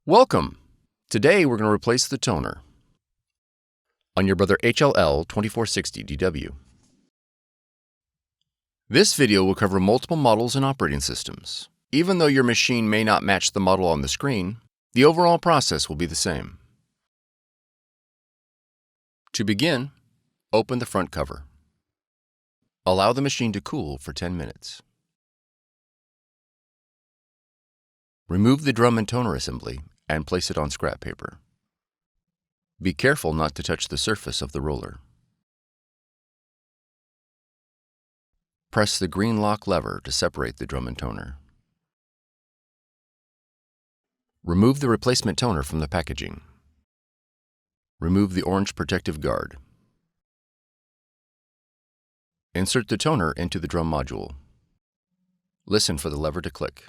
Welcome! Today we're going to replace the toner on your Brother HL L2460DW. This video will cover multiple models and operating systems. Even though your machine may not match the model on the screen, the overall process will be the same. To begin, open the front cover. Allow the machine to cool for 10 minutes. Remove the drum and toner assembly and place it on scrap paper. Be careful not to touch the surface of the roller. Press the green lock lever to separate the drum and toner. Remove the replacement toner from the packaging. Remove the orange protective guard. Insert the toner into the drum module. Listen for the lever to click.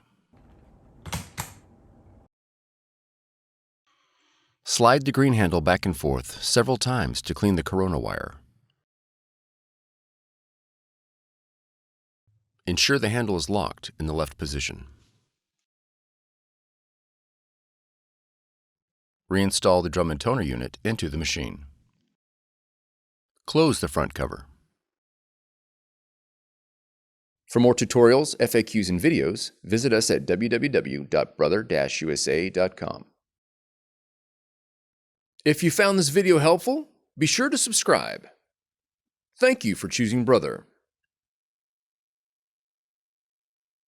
Slide the green handle back and forth several times to clean the corona wire. Ensure the handle is locked in the left position. Reinstall the drum and toner unit into the machine. Close the front cover. For more tutorials, FAQs, and videos, visit us at www.brother-usa.com. If you found this video helpful, be sure to subscribe. Thank you for choosing Brother.